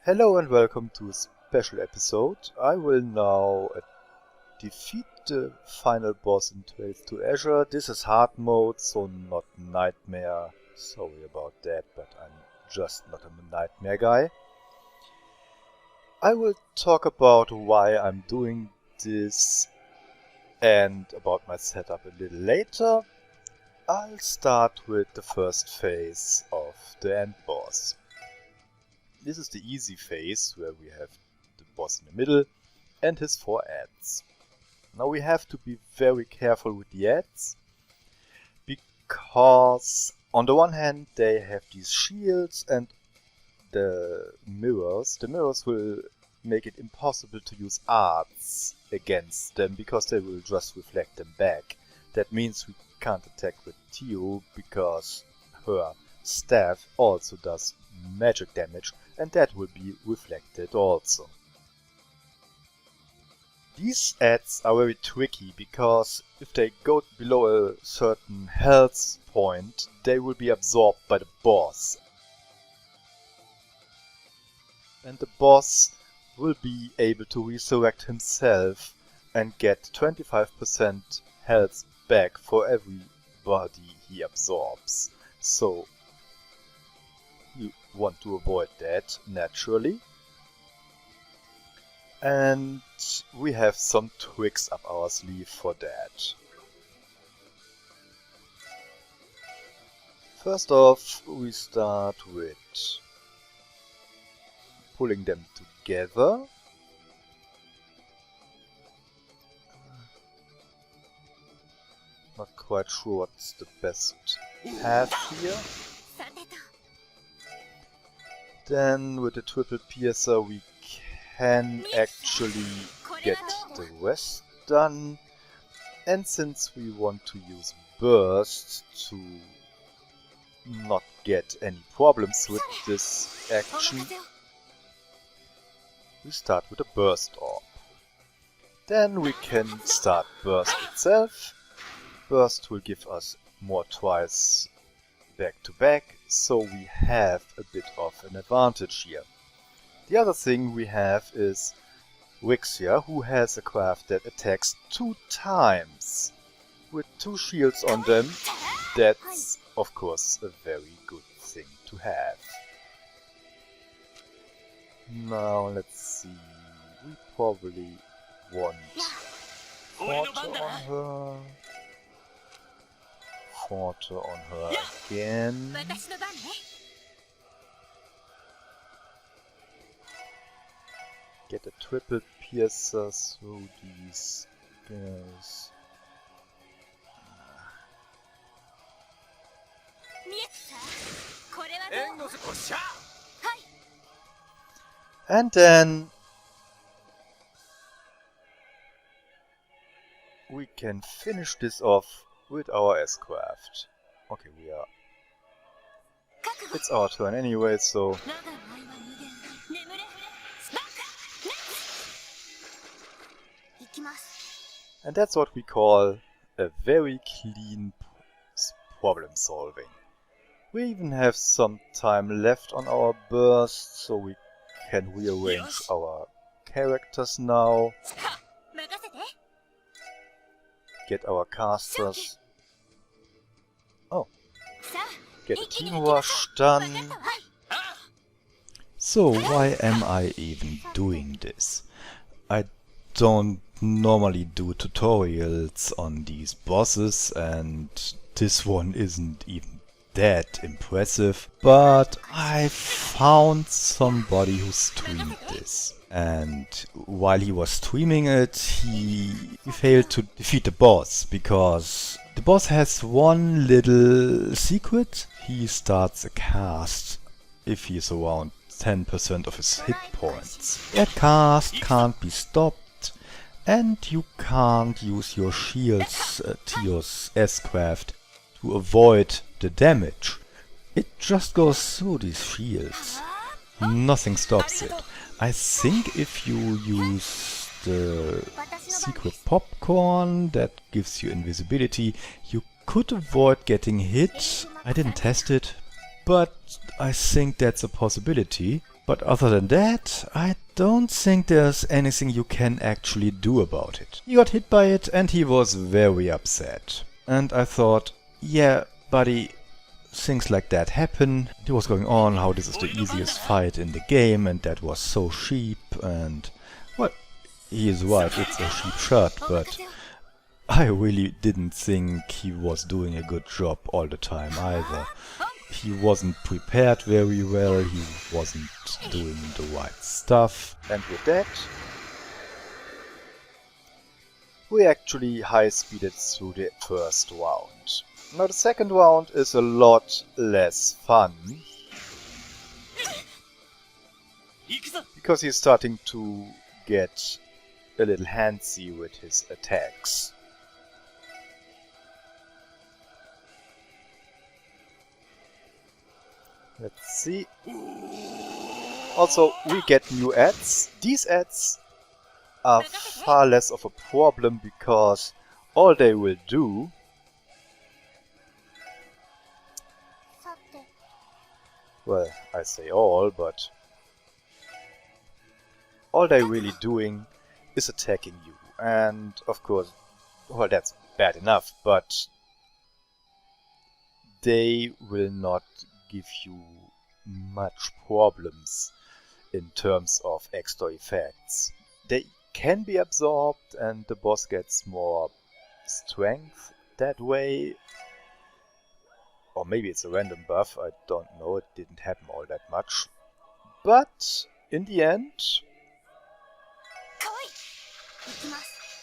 Hello and welcome to a special episode. I will now defeat the final boss in Trails to Azure. This is hard mode, so not nightmare. Sorry about that, but I'm just not a nightmare guy. I will talk about why I'm doing this and about my setup a little later. I'll start with the first phase of the end boss. This is the easy phase where we have the boss in the middle and his 4 ads. Now we have to be very careful with the ads because on the one hand they have these shields and the mirrors. The mirrors will make it impossible to use arts against them because they will just reflect them back. That means we can't attack with Tio because her staff also does magic damage and that will be reflected also. These ads are very tricky because if they go below a certain health point, they will be absorbed by the boss. And the boss will be able to resurrect himself and get 25% health back for everybody he absorbs. So you want to avoid that naturally. And we have some tricks up our sleeve for that. First off, we start with pulling them together. Not quite sure what's the best path here. Then with the triple piercer we can actually get the rest done. And since we want to use burst to not get any problems with this action, we start with a burst orb. Then we can start burst itself. Burst will give us more tries back to back, so we have a bit of an advantage here. The other thing we have is Rixia, who has a craft that attacks 2 times. With 2 shields on them, that's of course a very good thing to have. Now let's see, we probably want Forte on her. Forte on her again. Get a triple piercer through these guys. And then we can finish this off with our S-craft. Okay, it's our turn anyway, so and that's what we call a very clean problem solving. We even have some time left on our burst, so we can rearrange our characters now. Get our casters. Oh. Get a team rush done. So why am I even doing this? I don't normally do tutorials on these bosses and this one isn't even that impressive, but I found somebody who streamed this. And while he was streaming it, he failed to defeat the boss, because the boss has one little secret. He starts a cast if he is around 10% of his hit points. That cast can't be stopped, and you can't use your shields, Tio's S-craft, to avoid the damage. It just goes through these shields. Nothing stops it. I think if you use the secret popcorn that gives you invisibility, you could avoid getting hit. I didn't test it, but I think that's a possibility. But other than that, I don't think there's anything you can actually do about it. He got hit by it and he was very upset. And I thought, yeah, buddy, things like that happen. He was going on how this is the easiest fight in the game and that was so cheap and... well, he is right, it's a cheap shot, but I really didn't think he was doing a good job all the time either. He wasn't prepared very well, he wasn't doing the right stuff. And with that, we actually high-speeded through the first round. Now the second round is a lot less fun, because he's starting to get a little handsy with his attacks. Let's see. Also, we get new ads. These ads are far less of a problem because all they will do well, I say all, but all they're really doing is attacking you. And of course, well, that's bad enough, but they will not give you much problems in terms of extra effects. They can be absorbed and the boss gets more strength that way. Or maybe it's a random buff, I don't know, it didn't happen all that much. But in the end,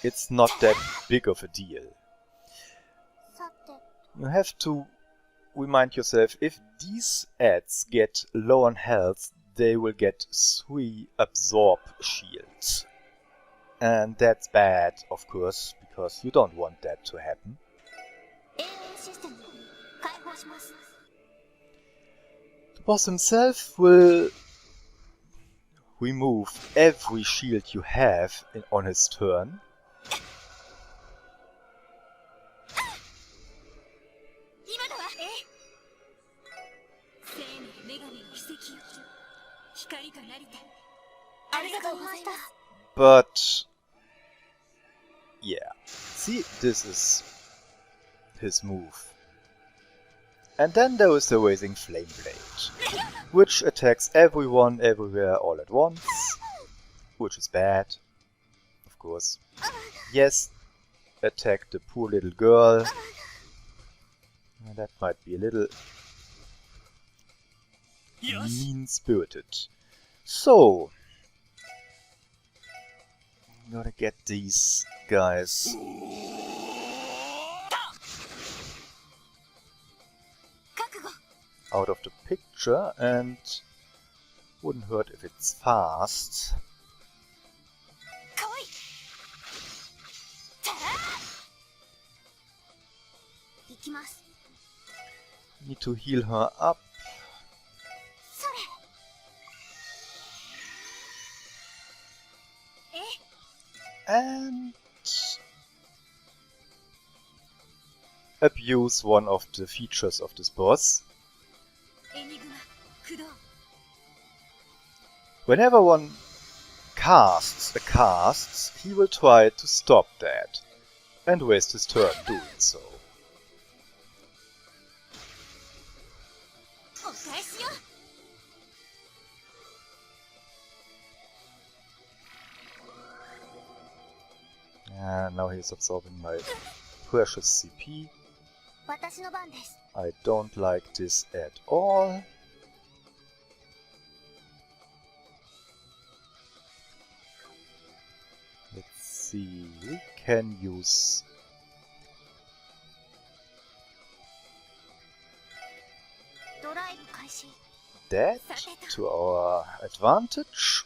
it's not that big of a deal. You have to remind yourself, if these ads get low on health, they will get 3 absorb shields. And that's bad, of course, because you don't want that to happen. The boss himself will remove every shield you have on his turn. But yeah, see, this is his move. And then there is the Raising Flame Blade, which attacks everyone, everywhere, all at once, which is bad, of course. Yes, attack the poor little girl. That might be a little mean-spirited. So, I'm gonna get these guys out of the picture, and wouldn't hurt if it's fast. Need to heal her up. And abuse one of the features of this boss. Whenever one casts a cast, he will try to stop that and waste his turn doing so. And now he's absorbing my precious CP. I don't like this at all. Let's see, we can use that to our advantage.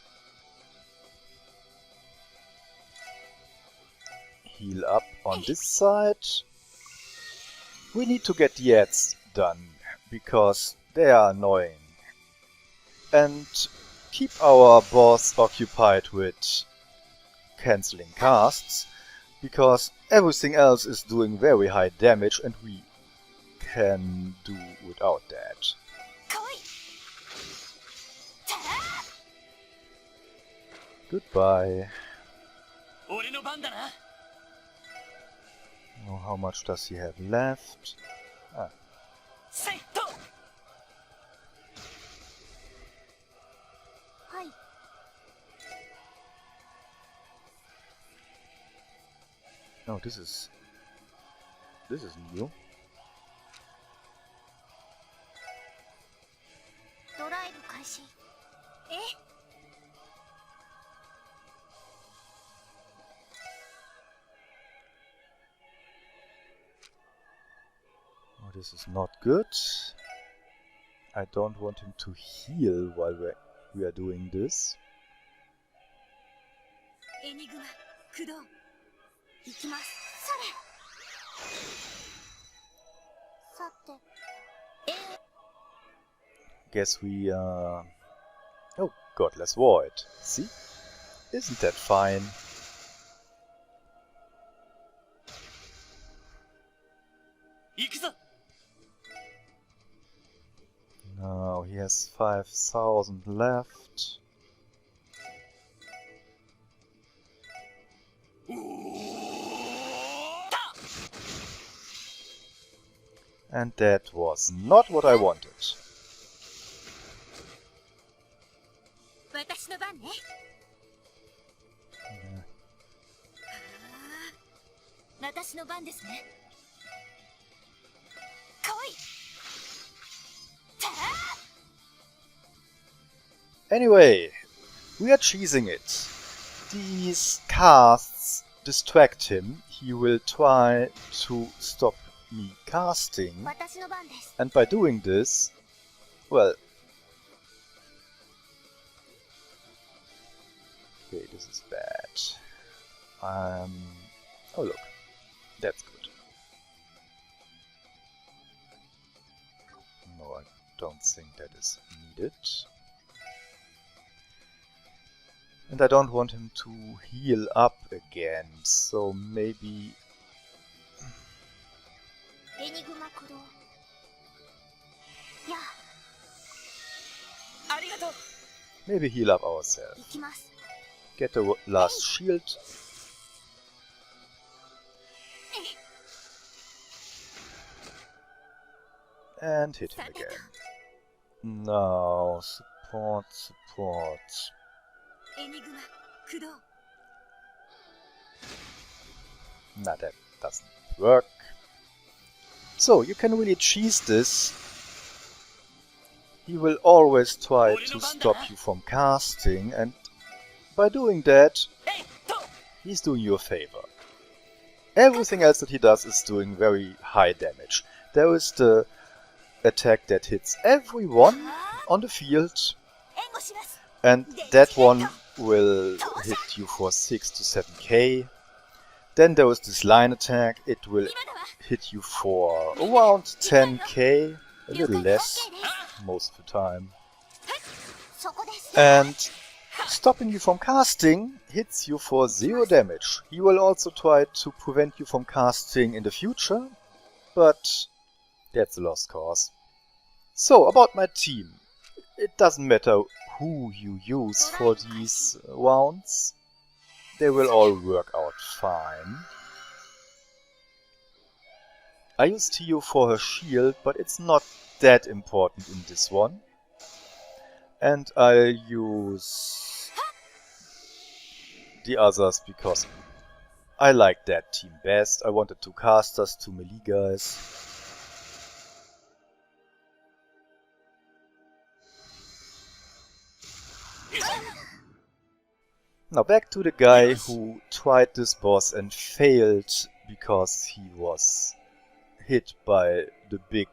Heal up on this side. We need to get the ads done, because they are annoying. And keep our boss occupied with cancelling casts, because everything else is doing very high damage and we can do without that. Goodbye. Oh, how much does he have left? Ah. No, this is new. Oh, this is not good. I don't want him to heal while we are doing this. Guess we oh, Godless Void. See? Isn't that fine? Now he has 5,000 left. And that was not what I wanted. Anyway, we are cheesing it. These casts distract him. He will try to stop me casting. And by doing this, well... Okay, this is bad. Oh look, that's good. No, I don't think that is needed. And I don't want him to heal up again, so maybe... Maybe heal up ourselves. Get the last shield. And hit him again. Now, support. Nah, that doesn't work. So, you can really cheese this. He will always try to stop you from casting, and by doing that, he's doing you a favor. Everything else that he does is doing very high damage. There is the attack that hits everyone on the field, and that one will hit you for 6 to 7k. Then there is this line attack, it will hit you for around 10k, a little less most of the time. And stopping you from casting hits you for 0 damage. He will also try to prevent you from casting in the future, but that's a lost cause. So, about my team. It doesn't matter who you use for these rounds. They will all work out fine. I use Tio for her shield, but it's not that important in this one. And I'll use the others because I like that team best. I wanted 2 casters, 2 melee guys. Now back to the guy who tried this boss and failed because he was hit by the big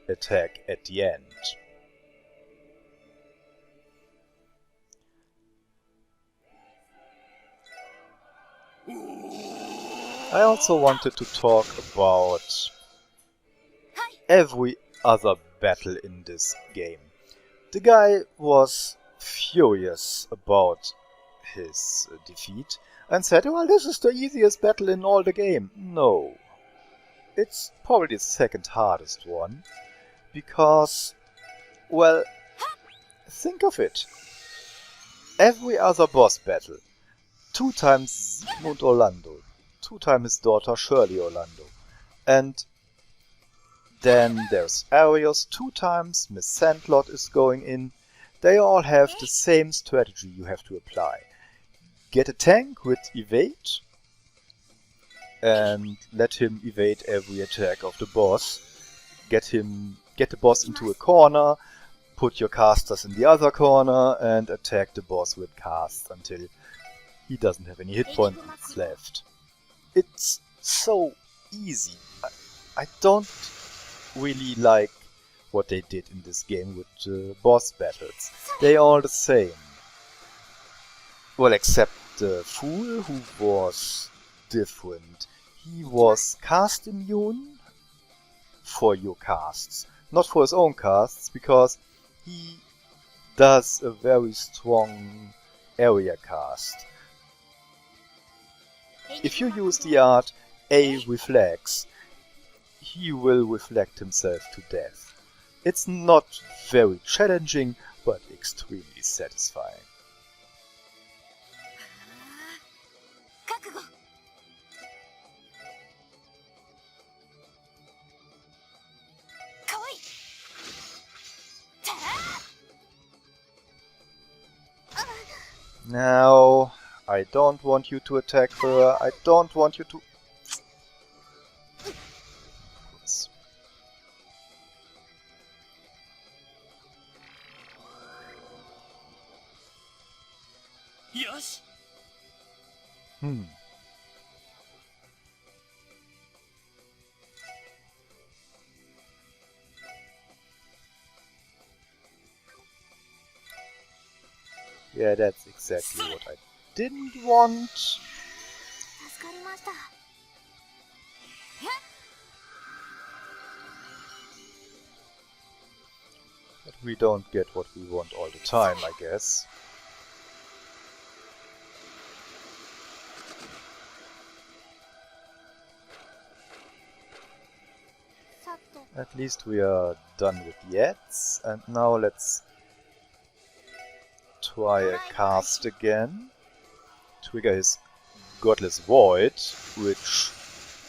attack at the end. I also wanted to talk about every other battle in this game. The guy was furious about his defeat and said, well, this is the easiest battle in all the game. No. It's probably the second hardest one, because, well, think of it. every other boss battle. 2 times Sigmund Orlando, 2 times his daughter Shirley Orlando. And then there's Arios 2 times, Miss Sandlot is going in. They all have the same strategy you have to apply. Get a tank with evade and let him evade every attack of the boss. Get the boss into a corner, put your casters in the other corner and attack the boss with casts until he doesn't have any hit points left. It's so easy. I don't really like what they did in this game with boss battles. They are all the same. Well, except the Fool, who was different. He was cast immune for your casts, not for his own casts, because he does a very strong area cast. If you use the art A Reflects, he will reflect himself to death. It's not very challenging, but extremely satisfying. Now, I don't want you to attack her, I don't want you to... Yeah, that's exactly what I didn't want. But we don't get what we want all the time, I guess. At least we are done with the ads, and now let's try a cast again. Trigger his Godless Void, which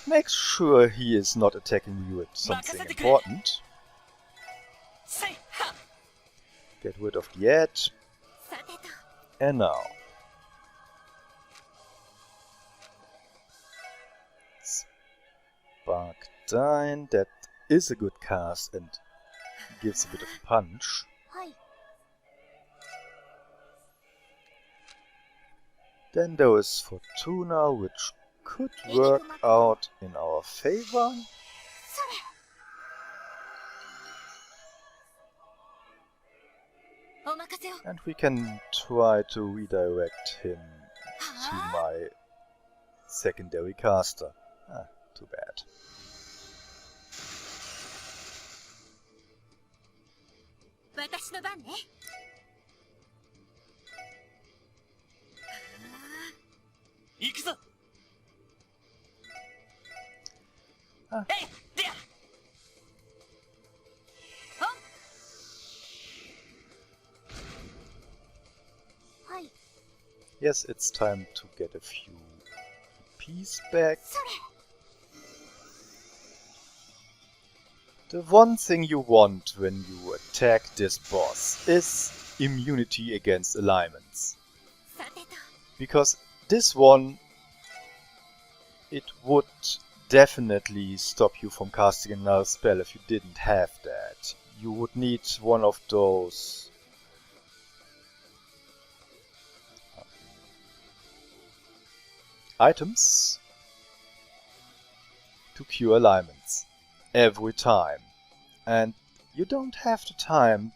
makes sure he is not attacking you at something important. Get rid of the edge. And now. Sparkdine, that is a good cast and gives a bit of a punch. Then there is Fortuna, which could work out in our favor. And we can try to redirect him to my secondary caster. Ah, too bad. Ah. Yes, it's time to get a few EPs back. The one thing you want when you attack this boss is immunity against alignments. Because this one, it would definitely stop you from casting another spell if you didn't have that. You would need one of those items to cure alignments every time, and you don't have the time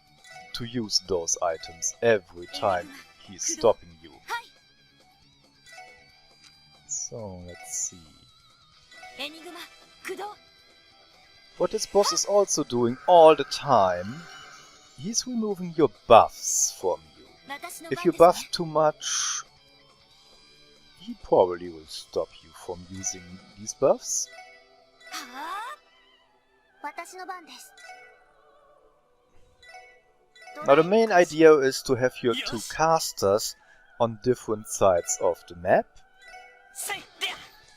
to use those items every time he's stopping you. So let's see. What this boss is also doing all the time, he's removing your buffs from you. If you buff too much, he probably will stop you from using these buffs. Now the main idea is to have your two casters on different sides of the map,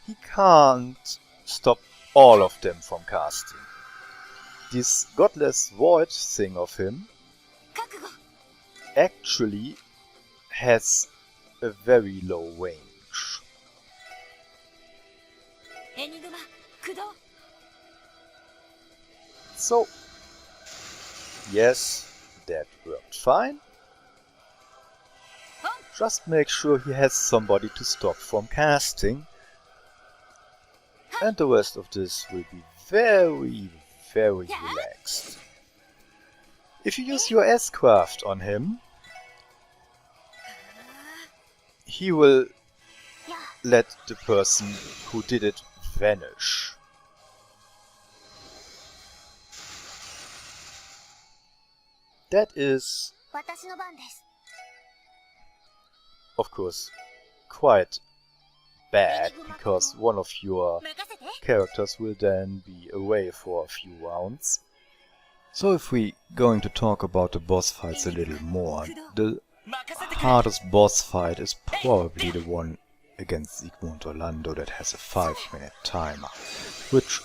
he can't stop all of them from casting. This godless void thing of him actually has a very low range. So, yes, that worked fine. Just make sure he has somebody to stop from casting, and the rest of this will be very, very relaxed. If you use your S-craft on him, he will let the person who did it vanish. That is, of course, quite bad, because one of your characters will then be away for a few rounds. So if we going to talk about the boss fights a little more, the hardest boss fight is probably the one against Sigmund Orlando that has a 5-minute timer, which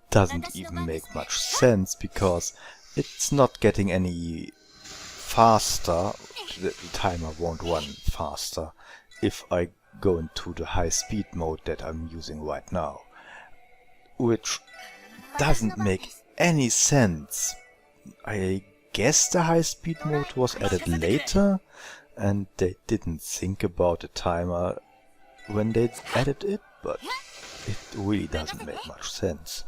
doesn't even make much sense because it's not getting any faster. The timer won't run faster if I go into the high speed mode that I'm using right now, which doesn't make any sense. I guess the high speed mode was added later and they didn't think about the timer when they added it, but it really doesn't make much sense.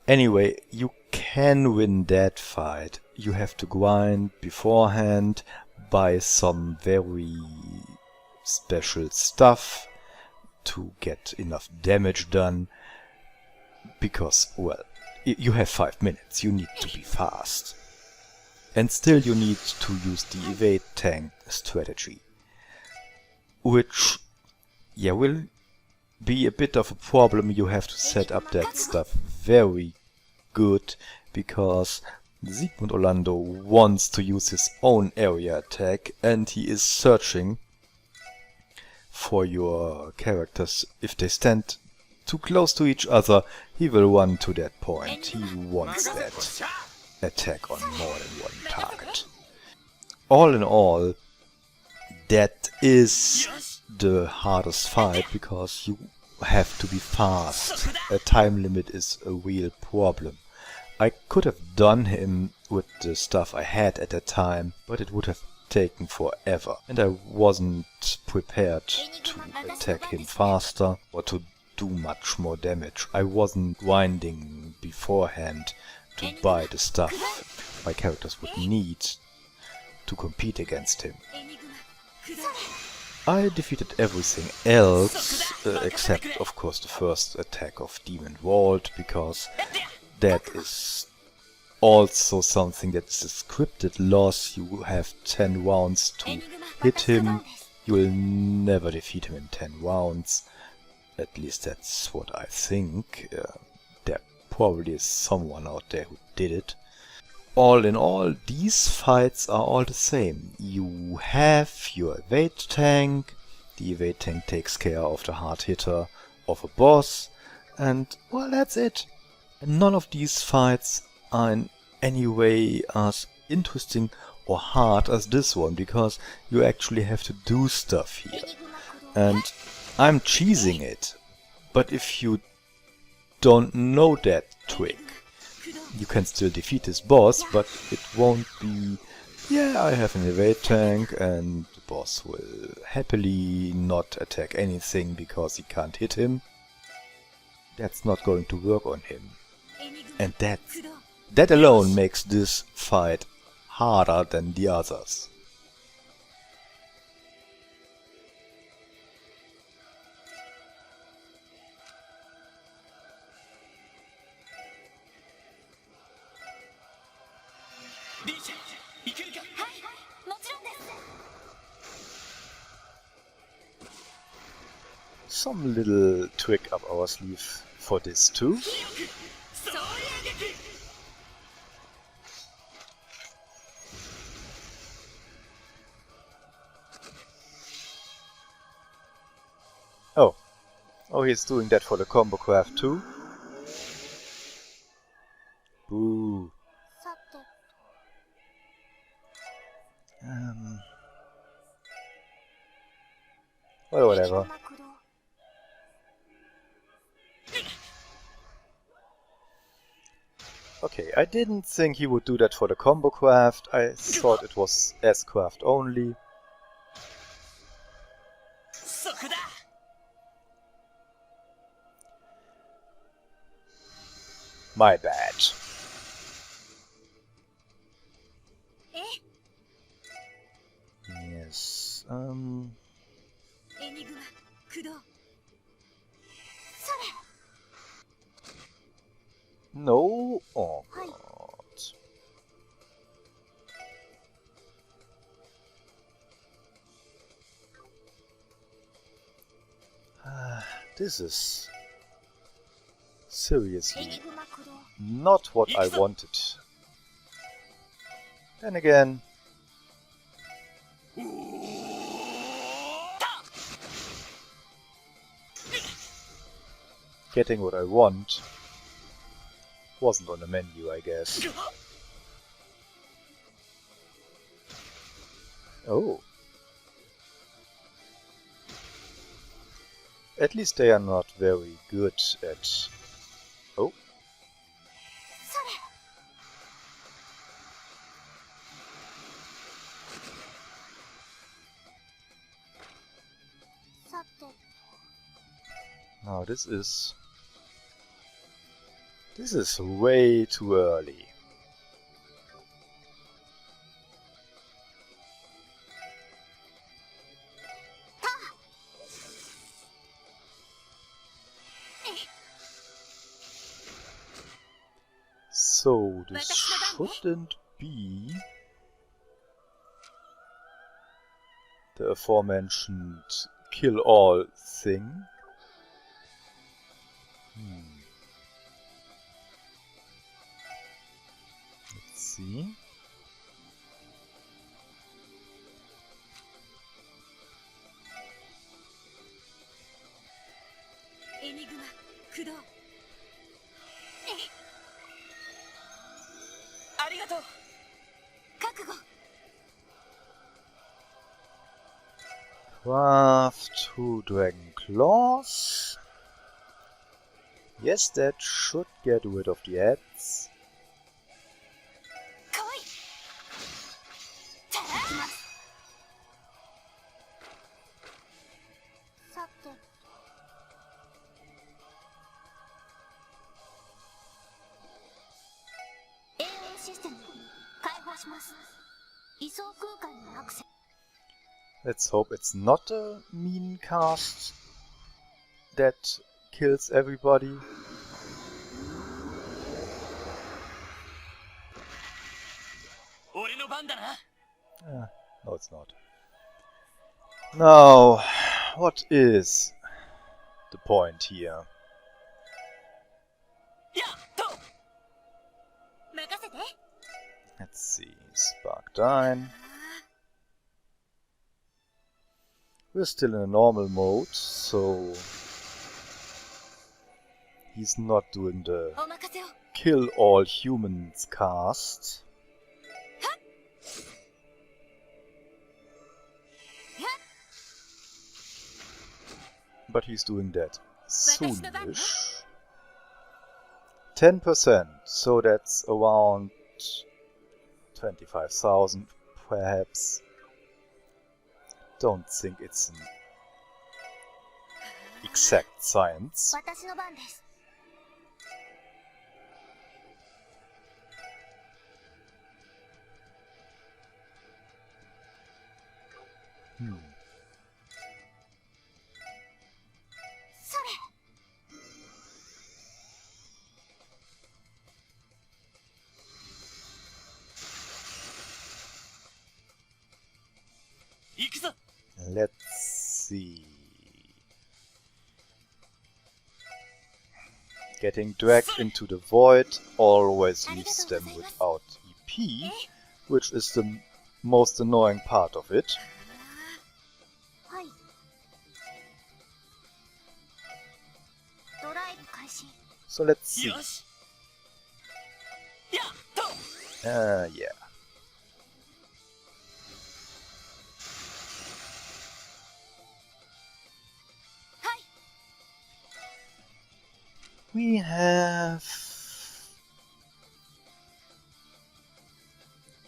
Anyway, you can win that fight. You have to grind beforehand, buy some very special stuff to get enough damage done, because, well, you have 5 minutes, you need to be fast. And still you need to use the evade tank strategy, which, yeah, will be a bit of a problem. You have to set up that stuff very good, because Sigmund Orlando wants to use his own area attack and he is searching for your characters. If they stand too close to each other, he will run to that point. He wants that attack on more than one target. All in all, that is the hardest fight, because you have to be fast. A time limit is a real problem. I could have done him with the stuff I had at that time, but it would have taken forever, and I wasn't prepared to attack him faster or to do much more damage. I wasn't grinding beforehand to buy the stuff my characters would need to compete against him. I defeated everything else, except of course the first attack of Demon Vault, because that is also something that is a scripted loss. You have 10 rounds to hit him. You will never defeat him in 10 rounds. At least that's what I think. There probably is someone out there who did it. All in all, these fights are all the same. You have your evade tank. The evade tank takes care of the hard hitter of a boss. And, well, that's it. And none of these fights are in any way as interesting or hard as this one, because you actually have to do stuff here. And I'm cheesing it, but if you don't know that trick, you can still defeat this boss, but it won't be, yeah, I have an evade tank and the boss will happily not attack anything because he can't hit him. That's not going to work on him. And that alone makes this fight harder than the others. Some little trick up our sleeve for this too. Oh, he's doing that for the combo craft too? Boo. Well, whatever. Okay, I didn't think he would do that for the combo craft. I thought it was S-craft only. My bad. Yes, no. Oh god. This is seriously not what I wanted. Then again, getting what I want wasn't on the menu, I guess. Oh. At least they are not very good at... Oh. Now this is way too early. So this shouldn't be the aforementioned kill all thing. Let's see. Craft 2 Dragon Claws. Yes, that should get rid of the ads. Let's hope it's not a mean cast that kills everybody. No, it's not. Now, what is the point here? Let's see, Spark Dine. We're still in a normal mode, so he's not doing the kill all humans cast. But he's doing that soonish. 10%, so that's around 25,000 perhaps. Don't think it's an exact science. Let's see. Getting dragged into the void always leaves them without EP, which is the most annoying part of it. So let's see. Yeah. We have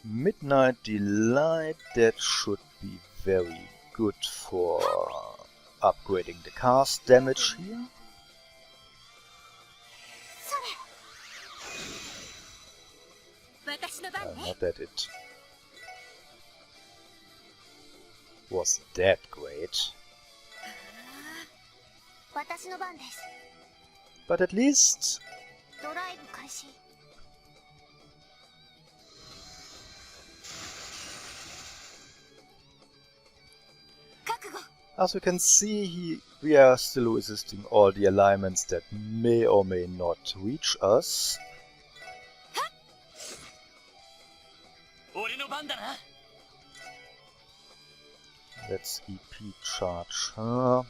Midnight Delight. That should be very good for upgrading the cast damage here. Not that it was that great. But at least as we can see, we are still resisting all the alignments that may or may not reach us. Let's EP charge her.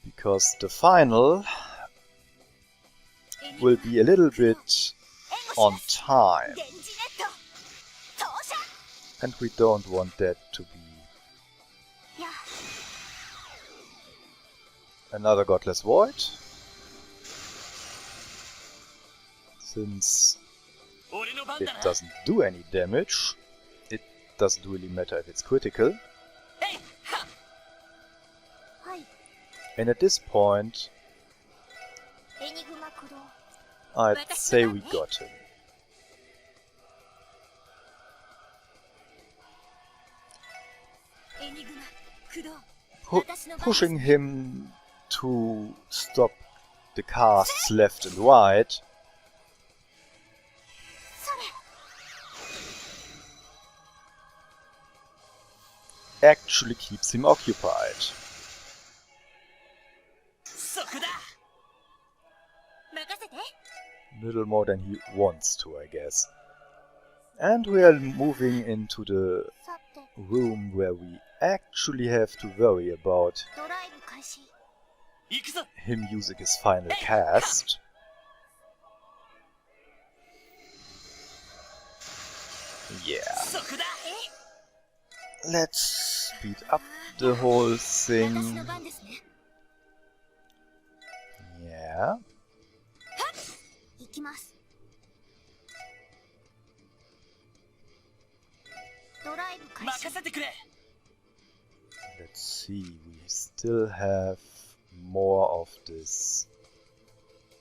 Because the final will be a little bit on time. And we don't want that to be another Godless Void. Since it doesn't do any damage, it doesn't really matter if it's critical. And at this point, I'd say we got him. Pushing him to stop the casts left and right actually keeps him occupied. Little more than he wants to, I guess. And we are moving into the room where we actually have to worry about him using his final cast. Yeah. Let's speed up the whole thing. Yeah. Let's see, we still have more of this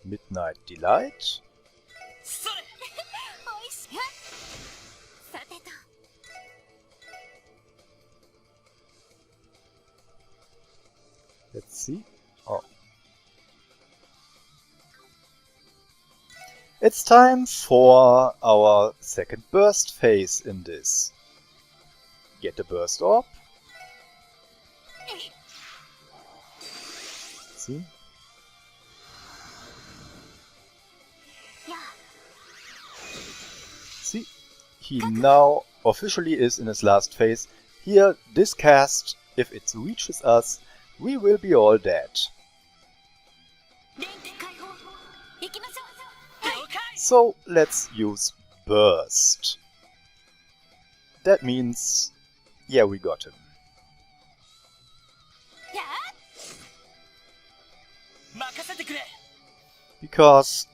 Midnight Delight. Let's see. Oh. It's time for our second burst phase in this. Get the burst orb. See? See? He now officially is in his last phase. Here, this cast, if it reaches us, we will be all dead. So let's use burst. That means, yeah, we got him. Because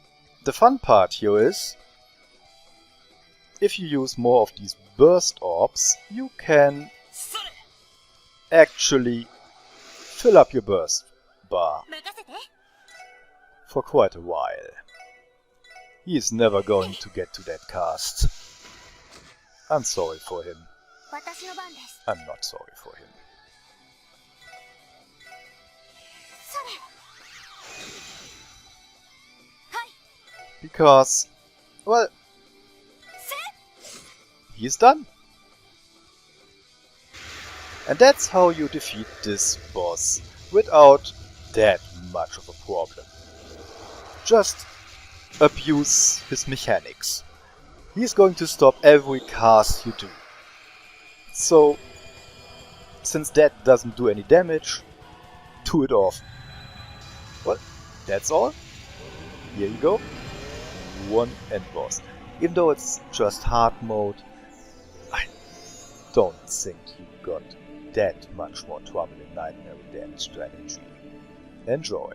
the fun part here is, if you use more of these burst orbs, you can actually fill up your burst bar for quite a while. He is never going to get to that cast. I'm sorry for him. I'm not sorry for him. Because, well, he's done. And that's how you defeat this boss without that much of a problem. Just abuse his mechanics. He's going to stop every cast you do. So, since that doesn't do any damage, do it off. Well, that's all. Here you go. One end boss. Even though it's just hard mode, I don't think you got that much more trouble in Nightmare with that strategy. Enjoy.